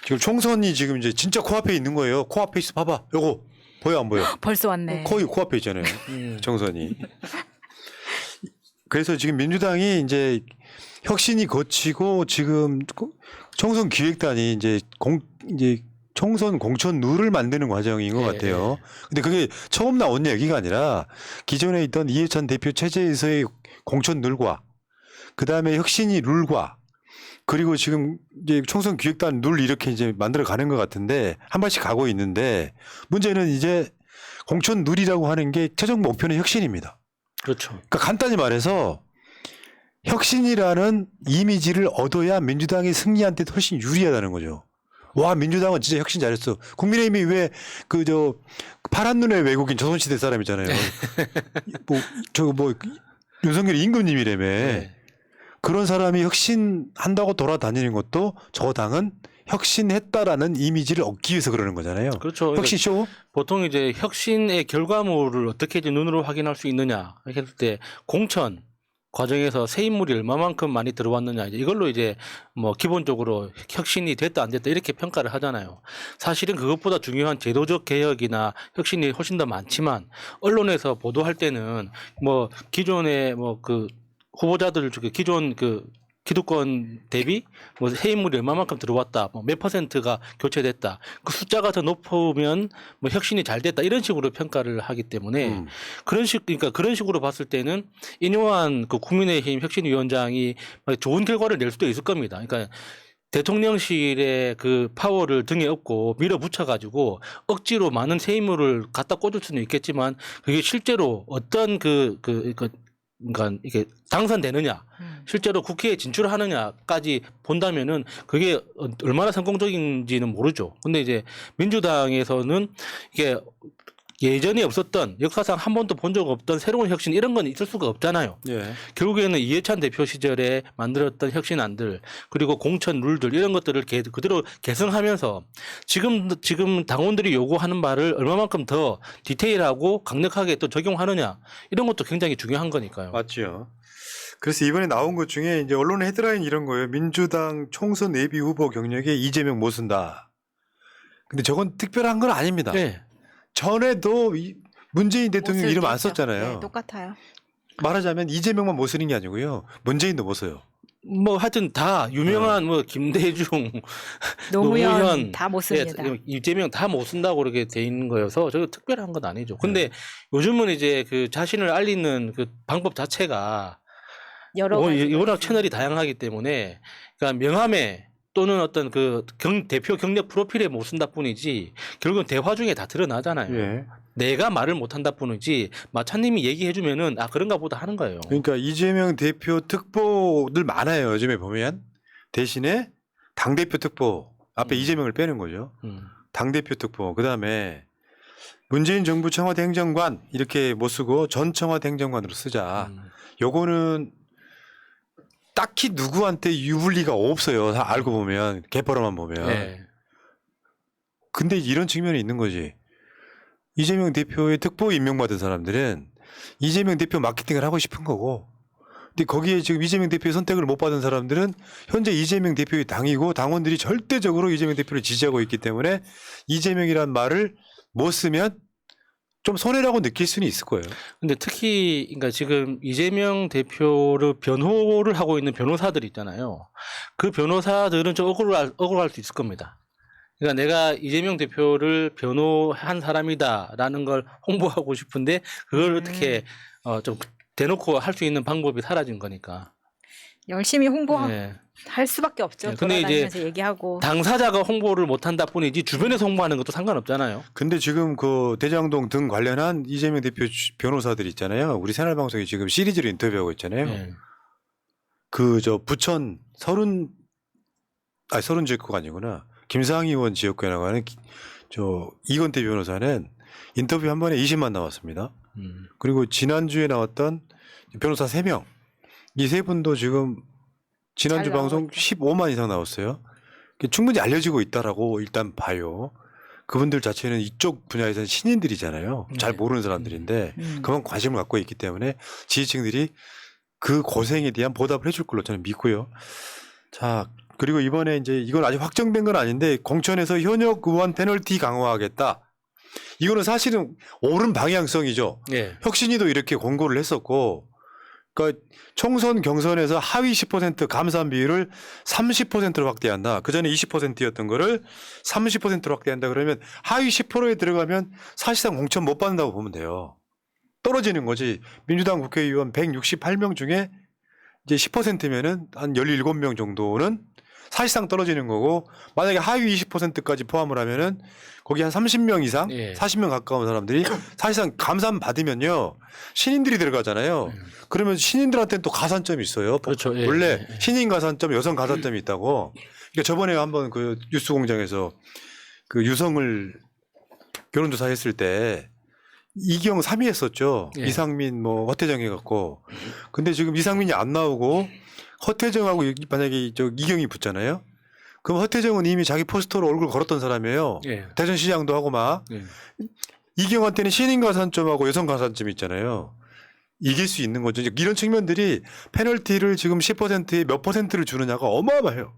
지금 총선이 지금 이제 진짜 코앞에 있는 거예요. 코앞에 있어 봐봐. 요거 보여 안 보여? 벌써 왔네. 거의 코앞에 있잖아요. 총선이. 그래서 지금 민주당이 이제 혁신이 거치고 지금 총선 기획단이 이제 총선 공천 룰을 만드는 과정인 것 같아요. 근데 그게 처음 나온 얘기가 아니라 기존에 있던 이해찬 대표 체제에서의 공천 룰과 그다음에 혁신이 룰과 그리고 지금 이제 총선 기획단 룰 이렇게 이제 만들어 가는 것 같은데 한 발씩 가고 있는데 문제는 이제 공천 룰이라고 하는 게 최종 목표는 혁신입니다. 그렇죠. 그러니까 간단히 말해서 혁신이라는 이미지를 얻어야 민주당이 승리한테 훨씬 유리하다는 거죠. 와, 민주당은 진짜 혁신 잘했어. 국민의힘이 왜 파란 눈의 외국인 조선시대 사람이잖아요. 윤석열이 임금님이라며. 네. 그런 사람이 혁신한다고 돌아다니는 것도 저 당은 혁신했다라는 이미지를 얻기 위해서 그러는 거잖아요. 그렇죠. 혁신쇼? 보통 이제 혁신의 결과물을 어떻게 이제 눈으로 확인할 수 있느냐 이렇게 했을 때 공천 과정에서 새 인물이 얼마만큼 많이 들어왔느냐 이걸로 이제 뭐 기본적으로 혁신이 됐다 안 됐다 이렇게 평가를 하잖아요. 사실은 그것보다 중요한 제도적 개혁이나 혁신이 훨씬 더 많지만 언론에서 보도할 때는 뭐 기존의 뭐 그 후보자들 중에 기존 그 기득권 대비 뭐 새 인물이 얼마만큼 들어왔다, 뭐 몇 퍼센트가 교체됐다, 그 숫자가 더 높으면 뭐 혁신이 잘 됐다 이런 식으로 평가를 하기 때문에 그러니까 그런 식으로 봤을 때는 인요한 그 국민의힘 혁신위원장이 좋은 결과를 낼 수도 있을 겁니다. 그러니까 대통령실의 그 파워를 등에 업고 밀어붙여가지고 억지로 많은 새 인물을 갖다 꽂을 수는 있겠지만 그게 실제로 어떤 그러니까 이게 당선되느냐, 실제로 국회에 진출하느냐까지 본다면은 그게 얼마나 성공적인지는 모르죠. 근데 이제 민주당에서는 이게 예전에 없었던 역사상 한 번도 본 적 없던 새로운 혁신 이런 건 있을 수가 없잖아요. 예. 결국에는 이해찬 대표 시절에 만들었던 혁신안들 그리고 공천 룰들 이런 것들을 그대로 개성하면서 지금 당원들이 요구하는 말을 얼마만큼 더 디테일하고 강력하게 또 적용하느냐 이런 것도 굉장히 중요한 거니까요. 맞죠. 그래서 이번에 나온 것 중에 이제 언론의 헤드라인 이런 거예요. 민주당 총선 예비 후보 경력에 이재명 못 쓴다. 근데 저건 특별한 건 아닙니다. 네. 전에도 문재인 대통령 못 이름 안 쓰겠죠. 썼잖아요. 네, 똑같아요. 말하자면 이재명만 못 쓰는 게 아니고요. 문재인도 못 써요. 뭐 하여튼 다 유명한 뭐 김대중, 노무현 다 못 씁니다. 이재명 다 못 쓴다고 그렇게 돼 있는 거여서 저거 특별한 건 아니죠. 근데 요즘은 이제 그 자신을 알리는 그 방법 자체가 여러 가지 워낙 채널이 다양하기 때문에 그러니까 명함에 또는 어떤 그 대표 경력 프로필에 못 쓴다 뿐이지 결국은 대화 중에 다 드러나잖아요. 예. 내가 말을 못 한다 뿐이지 마차님이 얘기해 주면은 아 그런가 보다 하는 거예요. 그러니까 이재명 대표 특보들 많아요. 요즘에 보면 대신에 당대표 특보 앞에 이재명을 빼는 거죠. 당대표 특보 그다음에 문재인 정부 청와대 행정관 이렇게 못 쓰고 전 청와대 행정관으로 쓰자. 요거는 딱히 누구한테 유불리가 없어요. 다 알고 보면 개퍼로만 보면. 네. 근데 이런 측면이 있는 거지. 이재명 대표의 특보 임명받은 사람들은 이재명 대표 마케팅을 하고 싶은 거고. 근데 거기에 지금 이재명 대표의 선택을 못 받은 사람들은 현재 이재명 대표의 당이고 당원들이 절대적으로 이재명 대표를 지지하고 있기 때문에 이재명이란 말을 못 쓰면 좀 손해라고 느낄 수는 있을 거예요. 근데 특히 그러니까 지금 이재명 대표를 변호를 하고 있는 변호사들 있잖아요. 그 변호사들은 좀 억울할 수 있을 겁니다. 그러니까 내가 이재명 대표를 변호한 사람이다라는 걸 홍보하고 싶은데 그걸 어떻게 좀 대놓고 할 수 있는 방법이 사라진 거니까. 열심히 홍보할 네. 수밖에 없죠. 네, 근데 돌아다니면서 이제 얘기하고. 당사자가 홍보를 못한다 뿐이지 주변에서 홍보하는 것도 상관없잖아요. 근데 지금 그 대장동 등 관련한 이재명 대표 변호사들 있잖아요. 우리 새날방송이 지금 시리즈로 인터뷰하고 있잖아요. 네. 부천 서른 지역구가 아니구나. 김상희 의원 지역구라고 하는 이건태 변호사는 인터뷰 한 번에 20만 나왔습니다. 그리고 지난주에 나왔던 변호사 3명. 이 세 분도 지금 지난주 방송 15만 이상 나왔어요. 충분히 알려지고 있다라고 일단 봐요. 그분들 자체는 이쪽 분야에서는 신인들이잖아요. 잘 모르는 사람들인데 그만 관심을 갖고 있기 때문에 지지층들이 그 고생에 대한 보답을 해줄 걸로 저는 믿고요. 자, 그리고 이번에 이제 이건 아직 확정된 건 아닌데 공천에서 현역 의원 페널티 강화하겠다. 이거는 사실은 옳은 방향성이죠. 예. 혁신위도 이렇게 공고를 했었고, 그러니까 총선 경선에서 하위 10% 감산 비율을 30%로 확대한다. 그 전에 20%였던 거를 30%로 확대한다. 그러면 하위 10%에 들어가면 사실상 공천 못 받는다고 보면 돼요. 떨어지는 거지. 민주당 국회의원 168명 중에 이제 10%면은 한 17명 정도는 사실상 떨어지는 거고, 만약에 하위 20%까지 포함을 하면은 거기 한 30명 이상, 예. 40명 가까운 사람들이 사실상 감산 받으면요 신인들이 들어가잖아요. 그러면 신인들한테는 또 가산점이 있어요. 그렇죠. 예, 원래 예. 신인 가산점, 여성 가산점이 있다고. 그러니까 저번에 한번 그 뉴스공장에서 그 유성을 결혼조사했을 때 이경 3위 했었죠. 예. 이상민 뭐 허태정 해갖고. 근데 지금 이상민이 안 나오고 허태정하고 만약에 저 이경이 붙잖아요. 그럼 허태정은 이미 자기 포스터로 얼굴 걸었던 사람이에요. 예. 대전시장도 하고 막. 예. 이경한테는 신인 가산점하고 여성 가산점이 있잖아요. 이길 수 있는 거죠. 이런 측면들이 페널티를 지금 10%에 몇 %를 주느냐가 어마어마해요.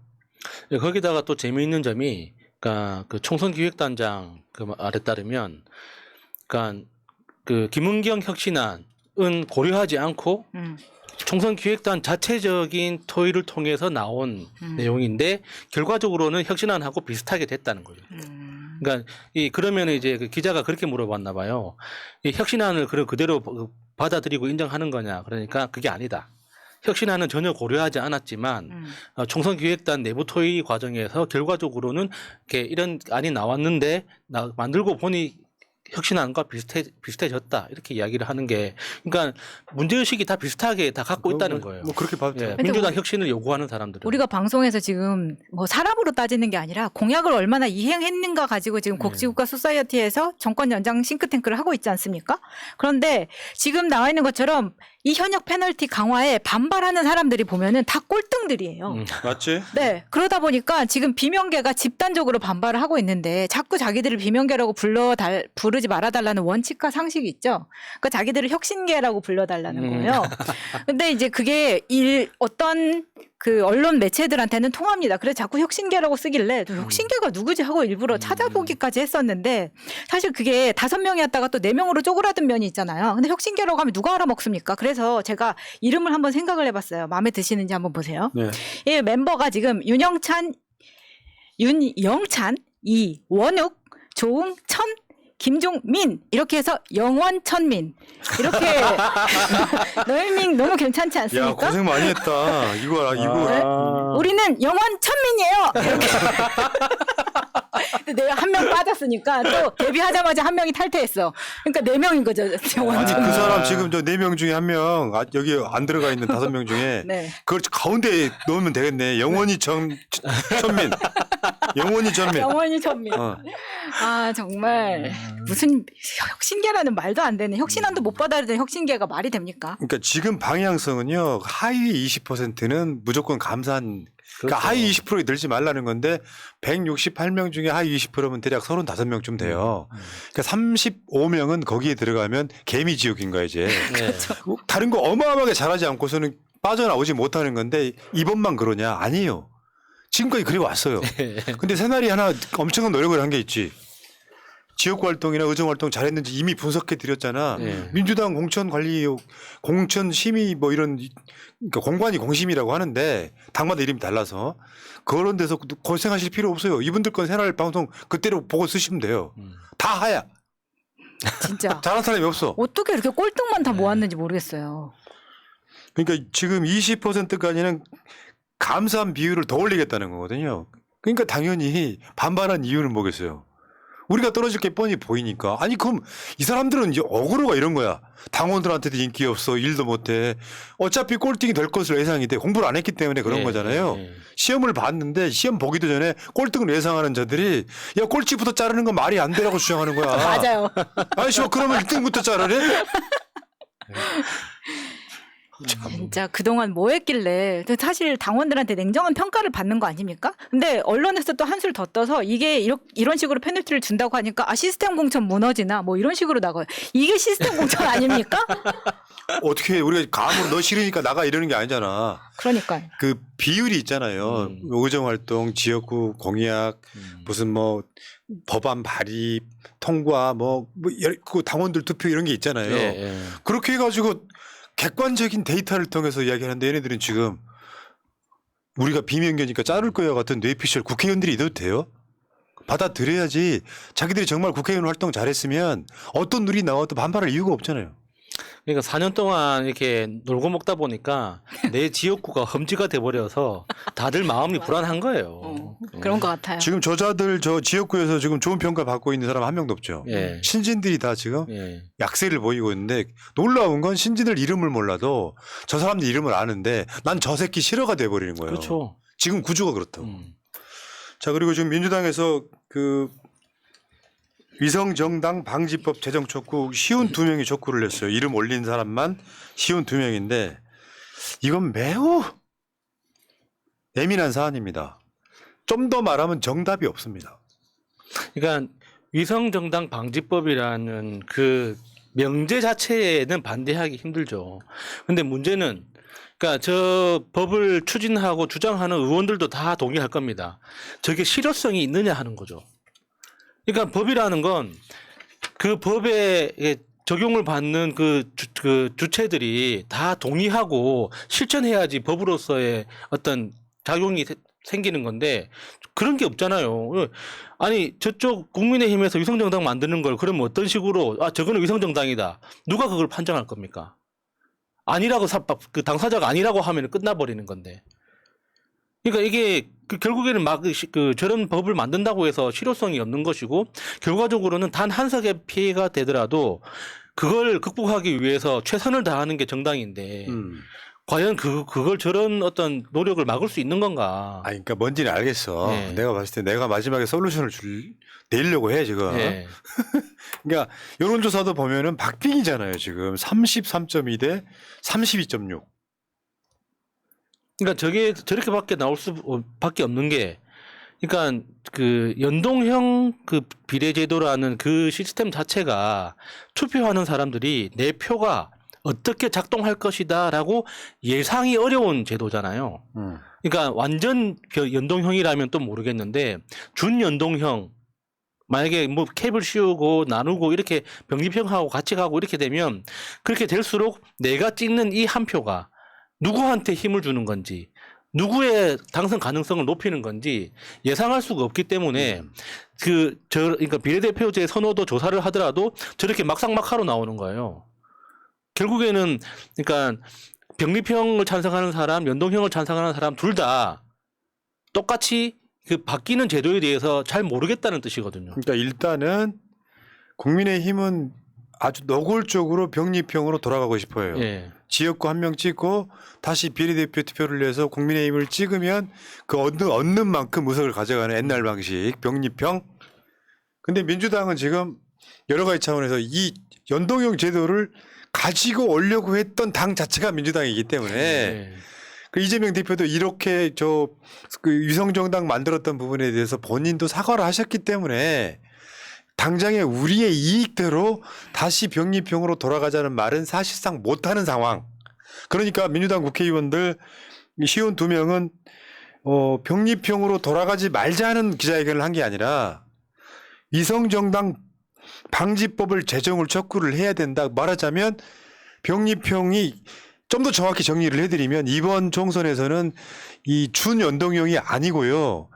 예, 거기다가 또 재미있는 점이, 그러니까 그 총선기획단장 그 말에 따르면, 그러니까 그 김은경 혁신안은 고려하지 않고 총선기획단 자체적인 토의를 통해서 나온 내용인데 결과적으로는 혁신안하고 비슷하게 됐다는 거죠. 그러니까 그러면 이제 그 기자가 그렇게 물어봤나 봐요. 이 혁신안을 그대로 받아들이고 인정하는 거냐? 그러니까 그게 아니다. 혁신안은 전혀 고려하지 않았지만 총선기획단 내부 토의 과정에서 결과적으로는 이렇게 이런 안이 나왔는데 만들고 보니 혁신안과 비슷해졌다 이렇게 이야기를 하는 게, 그러니까 문제의식이 다 비슷하게 다 갖고 있다는 거예요. 뭐 그렇게 봐도 돼요. 예, 민주당 혁신을 요구하는 사람들은. 우리가 방송에서 지금 뭐 사람으로 따지는 게 아니라 공약을 얼마나 이행했는가 가지고 지금 국지국가 소사이어티에서 정권 연장 싱크탱크를 하고 있지 않습니까? 그런데 지금 나와 있는 것처럼 이 현역 페널티 강화에 반발하는 사람들이 보면은 다 꼴등들이에요. 맞지? 네. 그러다 보니까 지금 비명계가 집단적으로 반발을 하고 있는데 자꾸 자기들을 비명계라고 부르지 말아달라는 원칙과 상식이 있죠. 그러니까 자기들을 혁신계라고 불러달라는 거예요. 근데 이제 그게 어떤 그 언론 매체들한테는 통합니다. 그래서 자꾸 혁신계라고 쓰길래 혁신계가 누구지 하고 일부러 찾아보기까지 했었는데 사실 그게 5명이었다가 또 4명으로 쪼그라든 면이 있잖아요. 근데 혁신계라고 하면 누가 알아먹습니까? 그래서 제가 이름을 한번 생각을 해봤어요. 마음에 드시는지 한번 보세요. 네. 이 멤버가 지금 윤영찬, 이원욱, 조웅천, 김종민 이렇게 해서 영원천민 이렇게 네이밍 너무 괜찮지 않습니까? 야 고생 많이 했다. 이거 네? 우리는 영원천민이에요. 이렇게. 근데 내가 한 명 빠졌으니까 또 데뷔하자마자 한 명이 탈퇴했어. 그러니까 4명인 거죠. 아니 영원천민. 그 사람 지금 저 4명 중에 1명 여기 안 들어가 있는 5명 중에 네. 그걸 가운데 넣으면 되겠네. 영원히 천민. 영원히 천민. 영원히 천민. 아 정말 무슨 혁신계라는 말도 안 되는 혁신안도 못 받아들이는 혁신계가 말이 됩니까? 그러니까 지금 방향성은요. 하위 20%는 무조건 감산. 그러니까 그렇죠. 하위 20%에 들지 말라는 건데 168명 중에 하위 20%면 대략 35명쯤 돼요. 그러니까 35명은 거기에 들어가면 개미 지옥인 거야 이제. 네. 다른 거 어마어마하게 잘하지 않고서는 빠져나오지 못하는 건데 이번만 그러냐? 아니에요. 지금까지 그래 왔어요. 근데 새날이 하나 엄청난 노력을 한 게 있지. 지역 활동이나 의정 활동 잘했는지 이미 분석해 드렸잖아. 민주당 공천 관리, 공천 심의 뭐 이런 그러니까 공관위 공심이라고 하는데 당마다 이름이 달라서 그런 데서 고생하실 필요 없어요. 이분들 건 새날 방송 그때로 보고 쓰시면 돼요. 다 하야. 진짜. 잘한 사람이 없어. 어떻게 이렇게 꼴등만 다 모았는지 모르겠어요. 그러니까 지금 20%까지는 감산 비율을 더 올리겠다는 거거든요. 그러니까 당연히 반발한 이유는 뭐겠어요? 우리가 떨어질 게 뻔히 보이니까. 아니 그럼 이 사람들은 이제 어그로가 이런 거야. 당원들한테도 인기 없어. 일도 못해. 어차피 꼴등이 될 것으로 예상이 돼. 공부를 안 했기 때문에 그런 거잖아요. 시험을 봤는데 시험 보기도 전에 꼴등을 예상하는 자들이 야 꼴찌부터 자르는 건 말이 안 되라고 주장하는 거야. 맞아요. 아니 씨 그러면 1등부터 자르래? 진짜 그동안 뭐 했길래 사실 당원들한테 냉정한 평가를 받는 거 아닙니까? 근데 언론에서 또 한술 더 떠서 이게 이런 식으로 페널티를 준다고 하니까 아 시스템 공천 무너지나 뭐 이런 식으로 나가요. 이게 시스템 공천 아닙니까? 어떻게 우리가 감으로 너 싫으니까 나가 이러는 게 아니잖아. 그러니까요. 그 비율이 있잖아요. 의정활동, 지역구 공약, 무슨 뭐 법안 발의, 통과, 그 당원들 투표 이런 게 있잖아요. 예, 예. 그렇게 해가지고 객관적인 데이터를 통해서 이야기하는데 얘네들은 지금 우리가 비명계니까 자를 거야 같은 뇌피셜 국회의원들이 이래도 돼요? 받아들여야지. 자기들이 정말 국회의원 활동 잘했으면 어떤 룰이 나와도 반발할 이유가 없잖아요. 그러니까 4년 동안 이렇게 놀고 먹다 보니까 내 지역구가 험지가 돼버려서 다들 마음이 불안한 거예요. 그런 것 같아요. 지금 저자들 저 지역구에서 지금 좋은 평가 받고 있는 사람 한 명도 없죠. 예. 신진들이 다 지금 예. 약세를 보이고 있는데 놀라운 건 신진들 이름을 몰라도 저 사람들 이름을 아는데 난 저 새끼 싫어가 돼버리는 거예요. 그렇죠. 지금 구조가 그렇다고. 자 그리고 지금 민주당에서 그 위성정당 방지법 제정 촉구 쉬운 2명이 촉구를 했어요. 이름 올린 사람만 쉬운 2명인데 이건 매우 예민한 사안입니다. 좀 더 말하면 정답이 없습니다. 그러니까 위성정당 방지법이라는 그 명제 자체에는 반대하기 힘들죠. 근데 문제는 그러니까 저 법을 추진하고 주장하는 의원들도 다 동의할 겁니다. 저게 실효성이 있느냐 하는 거죠. 그러니까 법이라는 건 그 법에 적용을 받는 그 주체들이 다 동의하고 실천해야지 법으로서의 어떤 작용이 생기는 건데 그런 게 없잖아요. 아니 저쪽 국민의힘에서 위성정당 만드는 걸 그러면 어떤 식으로 아 저거는 위성정당이다. 누가 그걸 판정할 겁니까? 아니라고 그 당사자가 아니라고 하면 끝나버리는 건데. 그러니까 이게 결국에는 막 저런 법을 만든다고 해서 실효성이 없는 것이고 결과적으로는 단 한 석의 피해가 되더라도 그걸 극복하기 위해서 최선을 다하는 게 정당인데 과연 그걸 저런 어떤 노력을 막을 수 있는 건가? 아니, 그러니까 뭔지는 알겠어. 네. 내가 봤을 때 내가 마지막에 솔루션을 내려고 해 지금. 네. 그러니까 여론조사도 보면은 박빙이잖아요 지금 33.2 대 32.6. 그러니까 저게 저렇게밖에 나올 수밖에 없는 게, 그러니까 그 연동형 그 비례제도라는 그 시스템 자체가 투표하는 사람들이 내 표가 어떻게 작동할 것이다라고 예상이 어려운 제도잖아요. 그러니까 완전 연동형이라면 또 모르겠는데 준연동형 만약에 뭐 캡을 씌우고 나누고 이렇게 병립형하고 같이 가고 이렇게 되면 그렇게 될수록 내가 찍는 이 한 표가 누구한테 힘을 주는 건지 누구의 당선 가능성을 높이는 건지 예상할 수가 없기 때문에 그러니까 비례대표제 선호도 조사를 하더라도 저렇게 막상막하로 나오는 거예요. 결국에는 그러니까 병립형을 찬성하는 사람, 연동형을 찬성하는 사람 둘 다 똑같이 그 바뀌는 제도에 대해서 잘 모르겠다는 뜻이거든요. 그러니까 일단은 국민의힘은 아주 노골적으로 병립형으로 돌아가고 싶어요. 예. 지역구 한 명 찍고 다시 비례대표 투표를 해서 국민의힘을 찍으면 그 얻는 만큼 의석을 가져가는 옛날 방식 병립형. 근데 민주당은 지금 여러 가지 차원에서 이 연동형 제도를 가지고 오려고 했던 당 자체가 민주당이기 때문에 예. 그 이재명 대표도 이렇게 그 위성정당 만들었던 부분에 대해서 본인도 사과를 하셨기 때문에 당장의 우리의 이익대로 다시 병립형으로 돌아가자는 말은 사실상 못하는 상황. 그러니까 민주당 국회의원들 쉬운 2명은 병립형으로 돌아가지 말자는 기자회견을 한 게 아니라 위성정당 방지법을 제정을 촉구를 해야 된다. 말하자면 병립형이 좀 더 정확히 정리를 해드리면 이번 총선에서는 이 준연동형이 아니고요.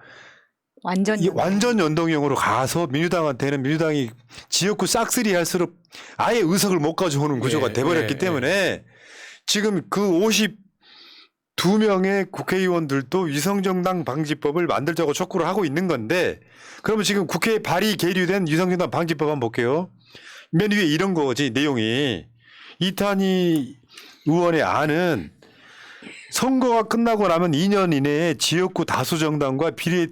완전 연동형으로 가서 민주당한테는 민주당이 지역구 싹쓸이 할수록 아예 의석을 못 가져오는 구조가 돼버렸기 때문에 지금 그 52명의 국회의원들도 위성정당 방지법을 만들자고 촉구를 하고 있는 건데 그러면 지금 국회에 발의 계류된 위성정당 방지법 한번 볼게요. 맨 위에 이런 거지 내용이. 이탄희 의원의 안은 선거가 끝나고 나면 2년 이내에 지역구 다수정당과 비례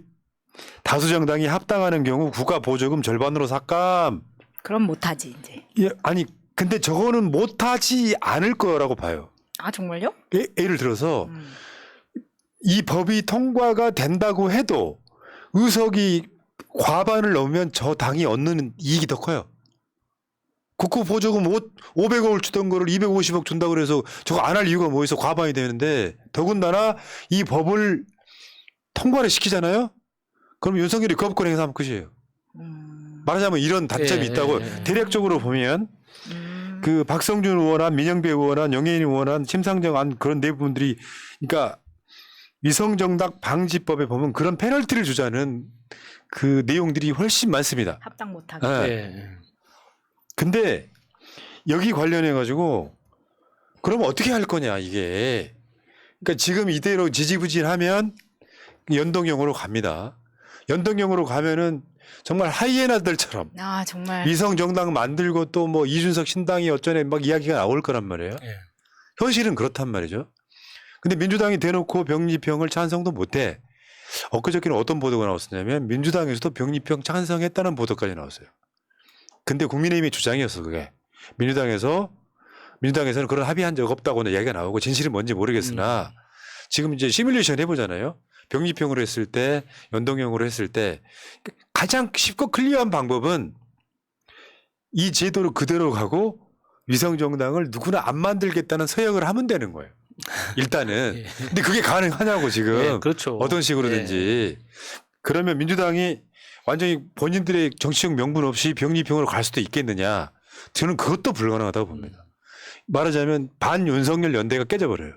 다수정당이 합당하는 경우 국가보조금 절반으로 삭감. 그럼 못하지 이제. 예, 아니 근데 저거는 못하지 않을 거라고 봐요. 아 정말요? 예를 들어서 이 법이 통과가 된다고 해도 의석이 과반을 넘으면 저 당이 얻는 이익이 더 커요. 국고 보조금 500억을 주던 거를 250억 준다고 그래서 저거 안 할 이유가 뭐 있어. 과반이 되는데 더군다나 이 법을 통과를 시키잖아요. 그럼 윤석열이 그 법권 행사하면 끝이에요. 말하자면 이런 단점이 예, 있다고 예. 대략적으로 보면 그 박성준 의원한 민영배 의원한 영예인 의원한 심상정한 그런 내부분들이 그러니까 위성정당 방지법에 보면 그런 페널티를 주자는 그 내용들이 훨씬 많습니다. 합당 못하게. 예. 예. 근데 여기 관련해 가지고 그러면 어떻게 할 거냐 이게. 그러니까 지금 이대로 지지부진하면 연동형으로 갑니다. 연동형으로 가면은 정말 하이에나들처럼 아 정말. 위성 정당 만들고 또 뭐 이준석 신당이 어쩌네 막 이야기가 나올 거란 말이에요. 예. 현실은 그렇단 말이죠. 근데 민주당이 대놓고 병립형을 찬성도 못해. 엊그저께는 어떤 보도가 나왔었냐면 민주당에서도 병립형 찬성했다는 보도까지 나왔어요. 근데 국민의힘의 주장이었어 그게. 민주당에서는 그런 합의한 적 없다고는 이야기가 나오고 진실은 뭔지 모르겠으나 지금 이제 시뮬레이션 해보잖아요. 병립형으로 했을 때 연동형으로 했을 때 가장 쉽고 클리어한 방법은 이 제도를 그대로 가고 위성정당을 누구나 안 만들겠다는 서약을 하면 되는 거예요. 일단은. 예. 근데 그게 가능하냐고 지금. 예, 그렇죠. 어떤 식으로든지. 그러면 민주당이 완전히 본인들의 정치적 명분 없이 병립형으로 갈 수도 있겠느냐. 저는 그것도 불가능하다고 봅니다. 말하자면 반윤석열 연대가 깨져버려요.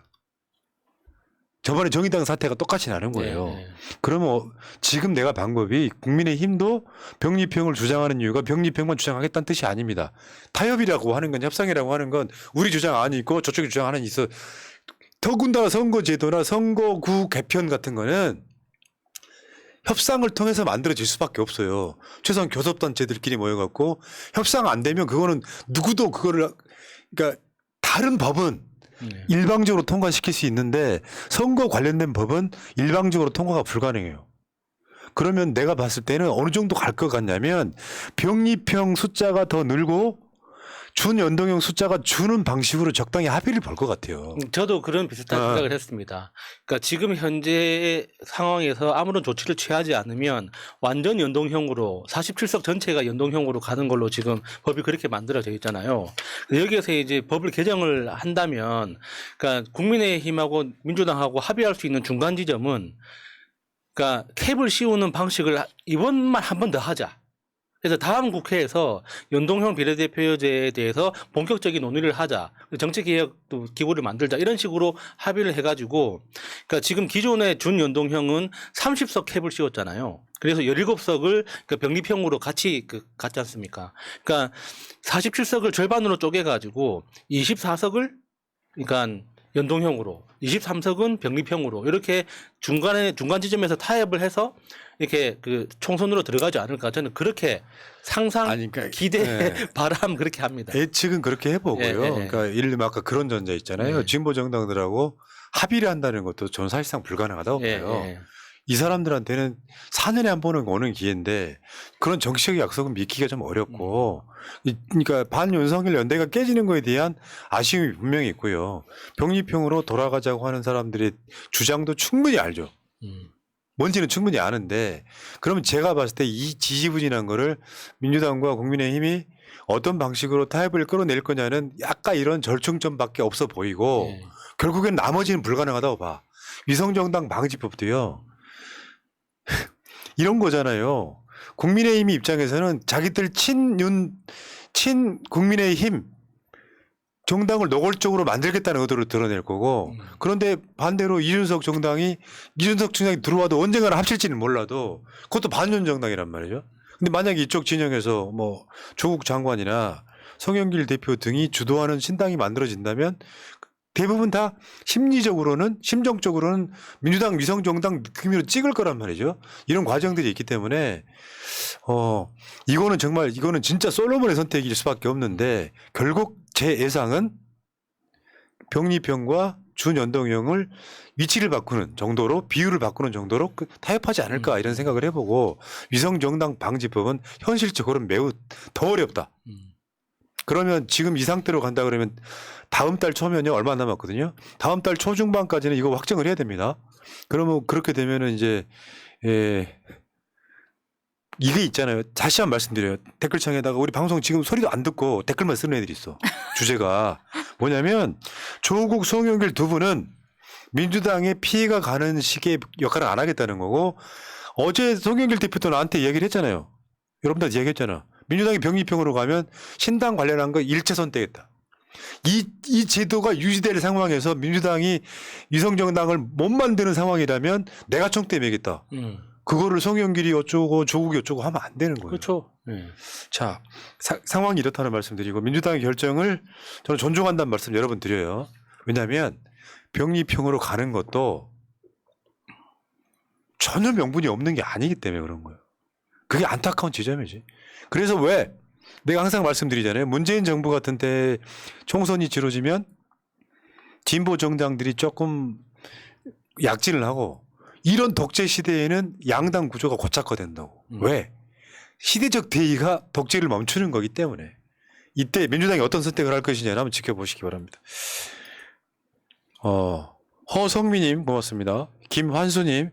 저번에 정의당 사태가 똑같이 나는 거예요. 예, 예. 그러면 지금 내가 방법이 국민의힘도 병립형을 주장하는 이유가 병립형만 주장하겠다는 뜻이 아닙니다. 타협이라고 하는 건 협상이라고 하는 건 우리 주장 안이 있고 저쪽에 주장 하나는 있어. 더군다나 선거제도나 선거구 개편 같은 거는 협상을 통해서 만들어질 수밖에 없어요. 최소한 교섭단체들끼리 모여갖고 협상 안 되면 그거는 누구도 그거를 그러니까 다른 법은 네. 일방적으로 통과시킬 수 있는데 선거 관련된 법은 일방적으로 통과가 불가능해요. 그러면 내가 봤을 때는 어느 정도 갈 것 같냐면 병립형 숫자가 더 늘고 준연동형 숫자가 주는 방식으로 적당히 합의를 볼 것 같아요. 저도 그런 비슷한 아. 생각을 했습니다. 그러니까 지금 현재 상황에서 아무런 조치를 취하지 않으면 완전 연동형으로 47석 전체가 연동형으로 가는 걸로 지금 법이 그렇게 만들어져 있잖아요. 여기에서 이제 법을 개정을 한다면, 그러니까 국민의힘하고 민주당하고 합의할 수 있는 중간 지점은, 그러니까 캡을 씌우는 방식을 이번만 한 번 더 하자. 그래서 다음 국회에서 연동형 비례대표제에 대해서 본격적인 논의를 하자. 정치개혁도 기구를 만들자. 이런 식으로 합의를 해가지고, 그러니까 지금 기존의 준연동형은 30석 캡을 씌웠잖아요. 그래서 17석을 그 병립형으로 같이 갔지 않습니까? 그러니까 47석을 절반으로 쪼개가지고 24석을, 그러니까 연동형으로, 23석은 병립형으로 이렇게 중간 지점에서 타협을 해서 이렇게 그 총선으로 들어가지 않을까 저는 그렇게 상상, 아니, 그러니까, 기대, 네. 바람 그렇게 합니다. 예측은 그렇게 해보고요. 예, 예, 예. 그러니까 예를 들면 아까 그런 전제 있잖아요. 예. 진보 정당들하고 합의를 한다는 것도 저는 사실상 불가능하다고 예, 봐요. 예. 이 사람들한테는 4년에 한 번은 오는 기회인데 그런 정치적 약속은 믿기가 좀 어렵고 그러니까 반윤석열 연대가 깨지는 거에 대한 아쉬움이 분명히 있고요. 병립형으로 돌아가자고 하는 사람들의 주장도 충분히 알죠. 뭔지는 충분히 아는데 그러면 제가 봤을 때 이 지지부진한 거를 민주당과 국민의힘이 어떤 방식으로 타협을 끌어낼 거냐는 약간 이런 절충점밖에 없어 보이고 예. 결국엔 나머지는 불가능하다고 봐. 위성정당 방지법도요. 이런 거잖아요. 국민의힘 입장에서는 자기들 친 국민의힘 정당을 노골적으로 만들겠다는 의도를 드러낼 거고 그런데 반대로 이준석 총장이 들어와도 언젠가는 합칠지는 몰라도 그것도 반윤 정당이란 말이죠. 근데 만약에 이쪽 진영에서 뭐 조국 장관이나 송영길 대표 등이 주도하는 신당이 만들어진다면 대부분 다 심정적으로는 민주당 위성정당 느낌으로 찍을 거란 말이죠. 이런 과정들이 있기 때문에 이거는 진짜 솔로몬의 선택일 수밖에 없는데 결국 제 예상은 병립형과 준연동형을 위치를 바꾸는 정도로 비율을 바꾸는 정도로 타협하지 않을까 이런 생각을 해보고 위성정당 방지법은 현실적으로는 매우 더 어렵다. 그러면 지금 이 상태로 간다 그러면 다음 달 초면요 얼마 남았거든요. 다음 달 초중반까지는 이거 확정을 해야 됩니다. 그러면 그렇게 되면은 이제 이게 있잖아요. 다시 한 번 말씀드려요. 댓글창에다가 우리 방송 지금 소리도 안 듣고 댓글만 쓰는 애들이 있어. 주제가 뭐냐면 조국 송영길 두 분은 민주당에 피해가 가는 식의 역할을 안 하겠다는 거고 어제 송영길 대표도 나한테 얘기를 했잖아요. 여러분들 얘기했잖아. 민주당이 병리평으로 가면 신당 관련한 거 일체선 떼겠다. 이 제도가 유지될 상황에서 민주당이 위성정당을 못 만드는 상황이라면 내가 총대 매겠다. 그거를 송영길이 어쩌고 조국이 어쩌고 하면 안 되는 거예요. 그렇죠. 네. 자, 상황이 이렇다는 말씀드리고 민주당의 결정을 저는 존중한다는 말씀 여러 번 드려요. 왜냐하면 병리평으로 가는 것도 전혀 명분이 없는 게 아니기 때문에 그런 거예요. 그게 안타까운 지점이지. 그래서 왜 내가 항상 말씀드리잖아요. 문재인 정부 같은 때 총선이 치러지면 진보 정당들이 조금 약진을 하고 이런 독재 시대에는 양당 구조가 고착화된다고. 왜? 시대적 대의가 독재를 멈추는 거기 때문에. 이때 민주당이 어떤 선택을 할 것이냐를 한번 지켜보시기 바랍니다. 허성미님 고맙습니다. 김환수님,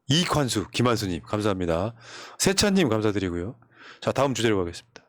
이익환수, 김환수님 감사합니다. 세찬님 감사드리고요. 자, 다음 주제로 가겠습니다.